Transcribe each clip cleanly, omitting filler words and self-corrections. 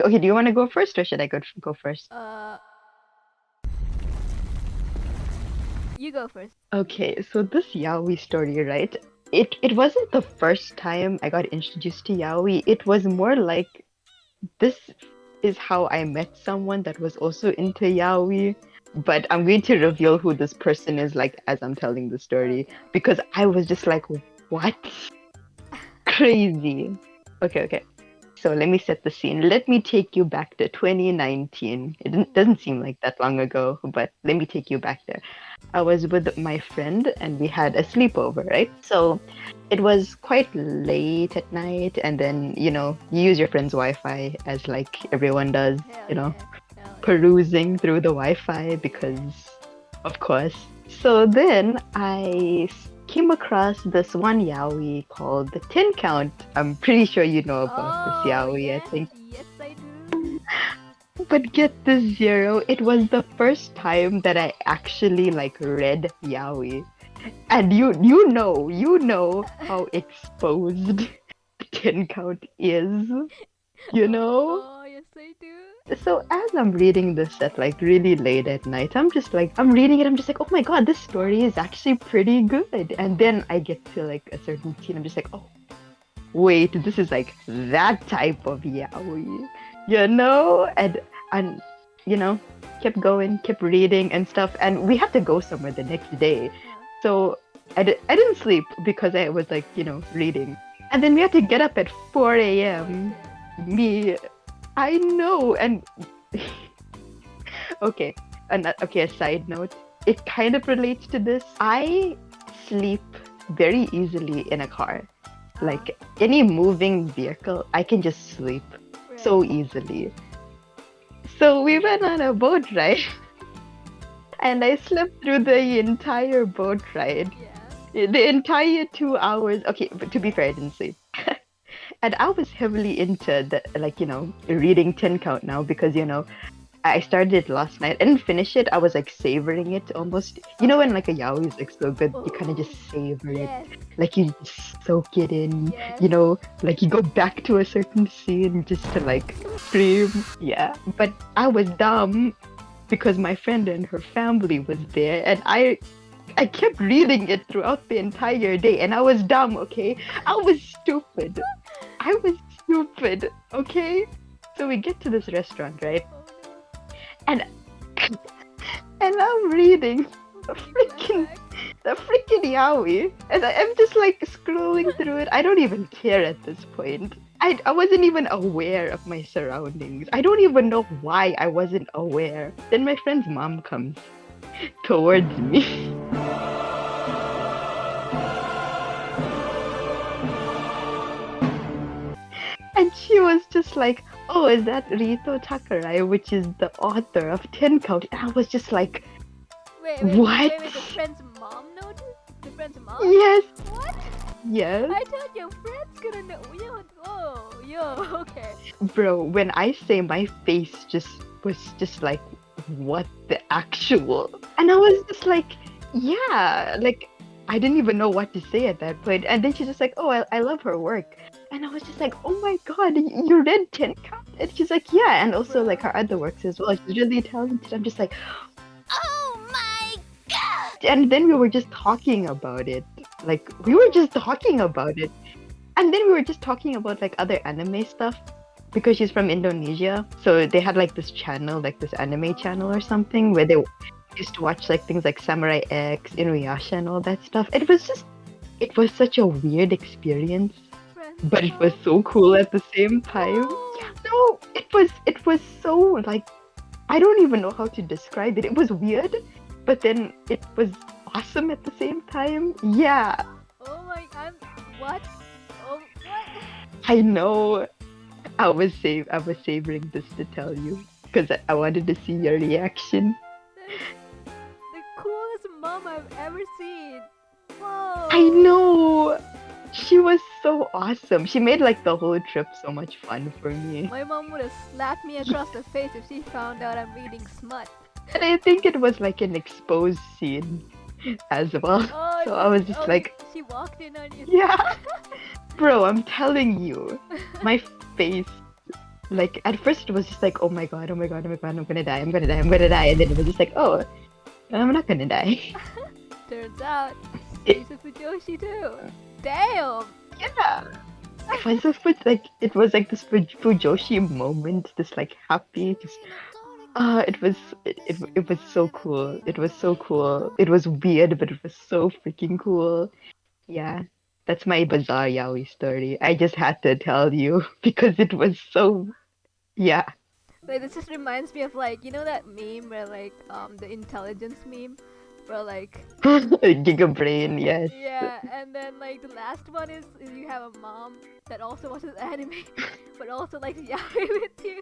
Okay, do you want to go first or should I go first? Uh, you go first. Okay, so this yaoi story, right? It wasn't the first time I got introduced to yaoi. It was more like this is how I met someone that was also into yaoi. But I'm going to reveal who this person is like as I'm telling the story Okay. because I was just like, what? Crazy. Okay. So let me set the scene. Let me take you back to 2019. Doesn't seem like that long ago, but let me take you back there. I was with my friend and we had a sleepover, right? So it was quite late at night, and then, you use your friend's Wi-Fi as like everyone does, Hell you know, yeah. Hell yeah. perusing through the Wi-Fi because, of course. So then I came across this one yaoi called the 10 Count. I'm pretty sure you know about this Oh yaoi, I yes, think. yes I do. But get this, Zero, it was the first time that I actually like read yaoi. And you know how exposed the 10 Count is, you know? Oh yes I do. So as I'm reading this at like really late at night, I'm just like, I'm reading it, I'm just like, oh my god, this story is actually pretty good. And then I get to like a certain scene, I'm just like, oh, wait, this is like that type of yaoi, you know? And you know, kept going, kept reading and stuff. And we had to go somewhere the next day. Yeah. So I didn't sleep because I was like, reading. And then we had to get up at 4 Oh a.m. shit. Me, I know. And okay, okay, a side note. It kind of relates to this. I sleep very easily in a car. Uh, Like any moving vehicle, I can just sleep right. so easily. So we went on a boat ride and I slept through the entire boat ride. Yeah. The entire 2 hours. Okay, but to be fair, I didn't sleep. And I was heavily into the like, reading 10 count now because, I started it last night. I didn't finish it. I was like savoring it almost. You know when like a yaoi is like so good, you kind of just Oh savor it. yes. Like you just soak it in, Yes. like you go back to a certain scene just to like scream. Yeah. But I was dumb because my friend and her family was there and I kept reading it throughout the entire day and I was dumb, okay? I was stupid. I was stupid, okay? So we get to this restaurant, right? Oh no. And and I'm reading the Reading freaking flashback. the freaking yaoi, and I'm just like scrolling through it. I don't even care at this point. I wasn't even aware of my surroundings. I don't even know why I wasn't aware. Then my friend's mom comes towards me, and she was just like, "Oh, is that Rito Takarai, which is the author of Ten Count?" And I was just like, "What?" Wait. The friend's mom noticed? The friend's mom? Yes, What? yes. I thought your friend's gonna know. Yo, oh, yo, okay. Bro, when I say my face just was just like, what the actual? And I was just like, yeah, like I didn't even know what to say at that point. And then she's just like, oh, I love her work. And I was just like, oh my god, you read 10 Count? And she's like, yeah, and also like Bro. her other works as well. She's really talented. I'm just like, oh my god. And then we were just talking about it. Like, we were Oh. just talking about it. And then we were just talking about like other anime stuff because she's from Indonesia. So they had like this channel, like this anime channel or Oh. something where they used to watch like things like Samurai X, Inuyasha, and all that stuff. It was such a weird experience, Friend's but it was mom. so cool at the same time. Yeah, Whoa. no, it was so like I don't even know how to describe it. It was weird, but then it was awesome at the same time. Yeah, Oh my, what? Oh, what? I know. I was savoring this to tell you because I wanted to see your reaction. That is the coolest mom I've ever seen. I Whoa. know. She was so awesome. She made like the whole trip so much fun for me. My mom would have slapped me across the face if she found out I'm reading smut. And I think it was like an exposed scene as well. Oh, So I was just like, she walked in on you. yeah, bro, I'm telling you, my face Like at first it was just like, oh my god, oh my god, oh my god, I'm gonna die, I'm gonna die, I'm gonna die, and then it was just like, oh, I'm not gonna die. Turns out, It, he's a fujoshi too. Damn! yeah, it was a it was like this Fujoshi moment, this like happy, just it was so cool. It was so cool. It was weird, but it was so freaking cool. Yeah, that's my bizarre yaoi story. I just had to tell you because it was so yeah. Like this just reminds me of like you know that meme where like the intelligence meme, where like Giga brain, yes. yeah, and then like the last one is you have a mom that also watches anime, but also likes yaoi with you.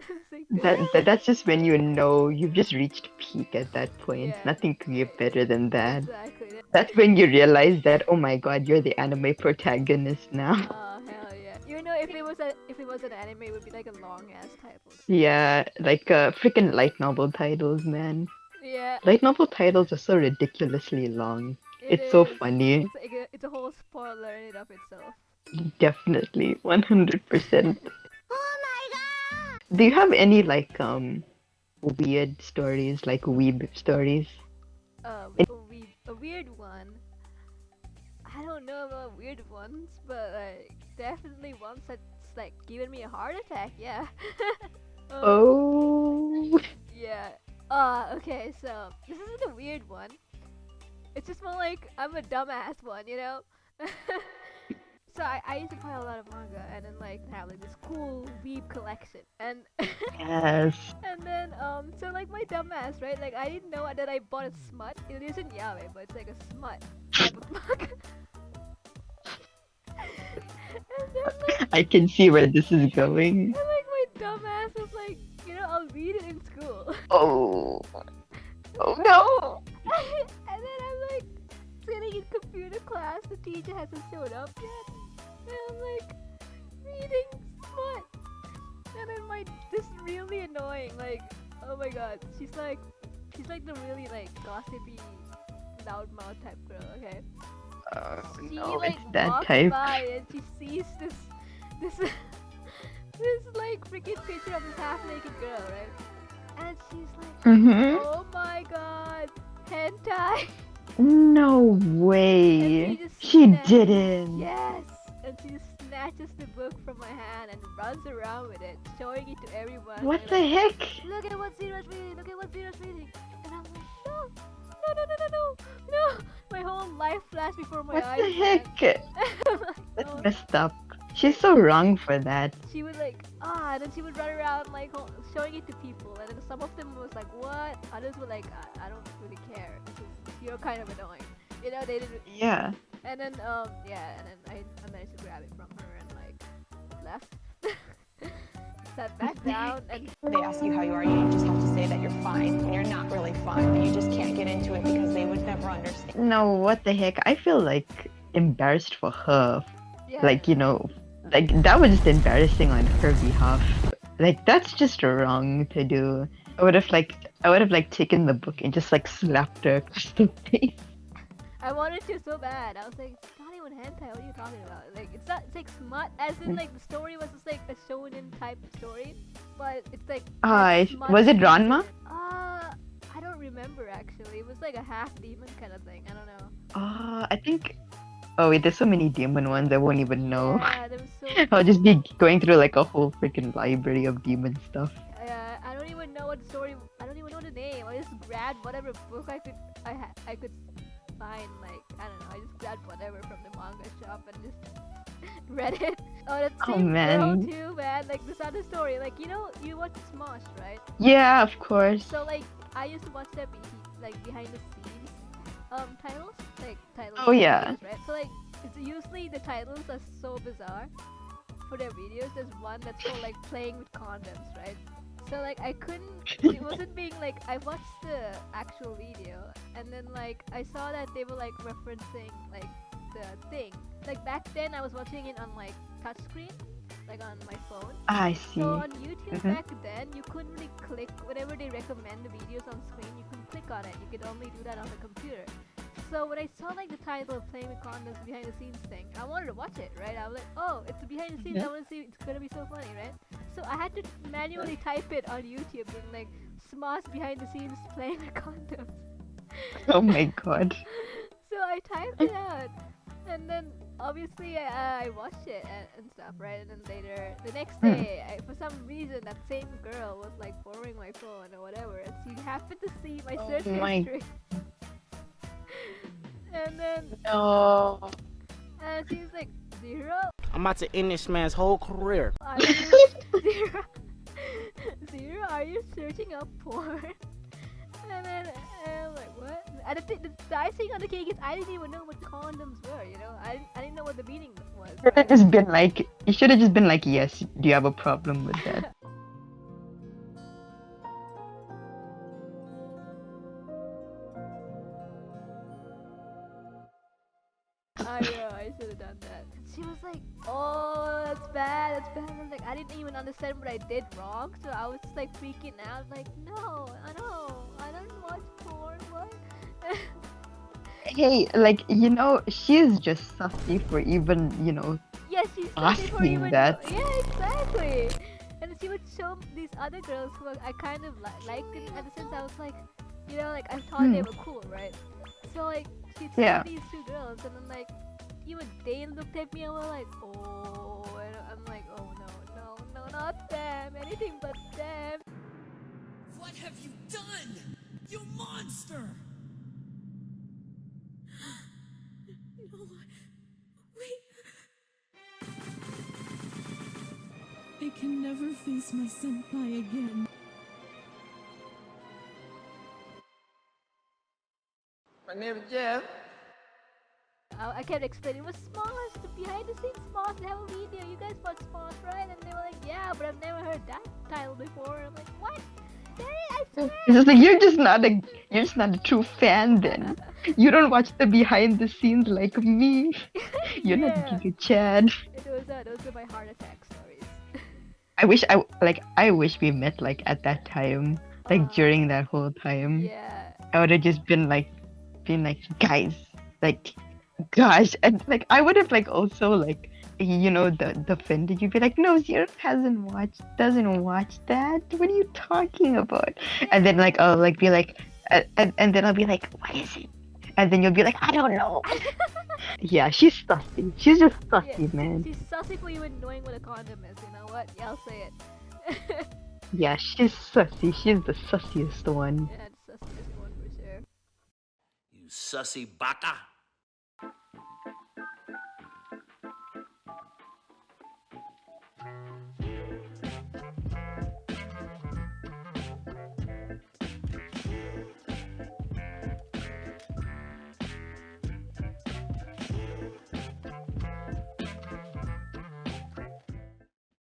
It's like That's just when you know you've just reached peak at that point. yeah, Nothing could get better than that. exactly. That's when you realize that, oh my god, you're the anime protagonist now. Oh hell yeah! You know, if it was an anime, it would be like a long ass title. Yeah, like freaking light novel titles, man. Yeah, Light novel titles are so ridiculously long. it It's so is. funny. It's a whole spoiler in and of itself. Definitely, 100%. Do you have any like weird stories, like weeb stories? A weird one. I don't know about weird ones, but like definitely ones that's like given me a heart attack. Yeah. um, Oh, yeah. Okay. So this isn't a weird one. It's just more like I'm a dumbass one, you know. So I used to buy a lot of manga and then like have like this cool weeb collection and yes. and then so like my dumbass right like I didn't know that I bought a smut. It isn't yaoi but it's like a smut type of manga. And then I can see where this is going. like my dumbass was like you know I'll read it in school. Oh, oh no. And then I'm like sitting in computer class. The teacher hasn't showed up yet. And I'm like reading smut. And then this really annoying like oh my god she's like the really like gossipy loudmouth type girl. Okay. She No, like it's that walks type. by and she sees this this like freaking picture of this half naked girl right. And she's like Mm-hmm. oh my god hentai. No And way. she just She snatches, didn't. yes, and she just snatches the book from my hand and runs around with it, showing it to everyone. What And the like, heck? look at what Zero's reading. Look at what Zero's reading. And I'm like, no, no, no, no, no, no, no. My whole life flashed before my What eyes. the heck? I'm like, That's oh. messed up. She's so wrong for that. She would like and then she would run around like showing it to people, and then some of them was like, what? Others were like, I don't really care. You're kind of annoying. You know, they didn't. Yeah. And then yeah, and then I managed to grab it from her and like left. Sat back down and They ask you how you are, you just have to say that you're fine when you're not really fine. You just can't get into it because they would never understand. No, what the heck? I feel like embarrassed for her. yeah. Like, you know, like that was just embarrassing on her behalf. Like that's just wrong to do. I would have like taken the book and just like slapped her across the face. I wanted to so bad. I was like, it's not even hentai. What are you talking about? Like, it's not. It's like smut, as in like the story was just like a shonen type story, but it's like. Smut Was it scenes in Ranma? it. I don't remember actually. It was like a half demon kind of thing. I don't know. I think. Oh wait, there's so many demon ones. I won't even know. Yeah, there was so. I'll just be going through like a whole freaking library of demon stuff. I don't even know what the story. I don't even know the name. I just grabbed whatever book I could find. Like I don't know. I just grabbed whatever from the manga shop and just read it. Oh, that Oh, same girl man. too, man. Like this other story. Like you know, you watch Smosh, right? Yeah, of course. So like I used to watch their like behind the scenes titles, like titles. Oh, of yeah. videos, right? So like it's usually the titles are so bizarre for their videos. There's one that's called like playing with condoms, right? So like I couldn't. It wasn't being like I watched the actual video and then like I saw that they were like referencing like the thing. Like back then I was watching it on like touchscreen, like on my phone. I see. So on YouTube Mhm. back then, you couldn't really click whenever they recommend the videos on screen. You couldn't click on it. You could only do that on the computer. So when I saw like the title of Playing with Condoms behind the scenes thing, I wanted to watch it, right? I was like, oh, it's the behind the scenes. I want to see. It's gonna be so funny, right? So I had to manually type it on YouTube, being like, Smosh behind the scenes playing with condoms. Oh my god. So I typed it out, and then obviously I watched it and stuff, right? And then later, the next day, for some reason, that same girl was like borrowing my phone or whatever, and she happened to see my search history. And then No. she was like, Zero? I'm about to end this man's whole career. Are you Zero? Zero? Are you searching up porn? And then I'm like, what? And the icing on the cake is I didn't even know what condoms were. You know, I didn't know what the meaning was. You should have just been like, yes. Do you have a problem with that? I know, I should have done that. She was like, oh, that's bad, that's bad. I was like, I didn't even understand what I did wrong, so I was just like freaking out, like, no, I don't watch porn, what? Hey, like, she's just sussy for even, Yeah, she's asking for asking even that. Yeah, exactly. And she would show these other girls who I kind of liked in the sense I was like, like I thought they were cool, right? So like she'd show these two girls, and then like even they looked at me and were like, oh, and I'm like, oh no, not them, anything but them. What have you done? You monster! No, wait. I can never face my senpai again. My name is Jeff. I kept explaining, it was Smosh, the behind the scenes Smosh, they have a video, you guys watch Smosh, right? And they were like, yeah, but I've never heard that title before. I'm like, what? I swear. It's just like you're just not a true fan then. You don't watch the behind the scenes like me. You're not Giga Chad. Those are my heart attack stories. I wish we met like at that time. Like during that whole time. Yeah. I would have just been like guys, like gosh, and like I would have like also like defended you, be like, no, Zero doesn't watch that. What are you talking about? And then like I'll like be like and then I'll be like, what is it? And then you'll be like, I don't know. Yeah, she's sussy. She's just sussy, man. She's sussy for even knowing what a condom is, you know what? Yeah, I'll say it. Yeah, she's sussy. She's the sussiest one. Yeah, the sussiest one for sure. You sussy baka.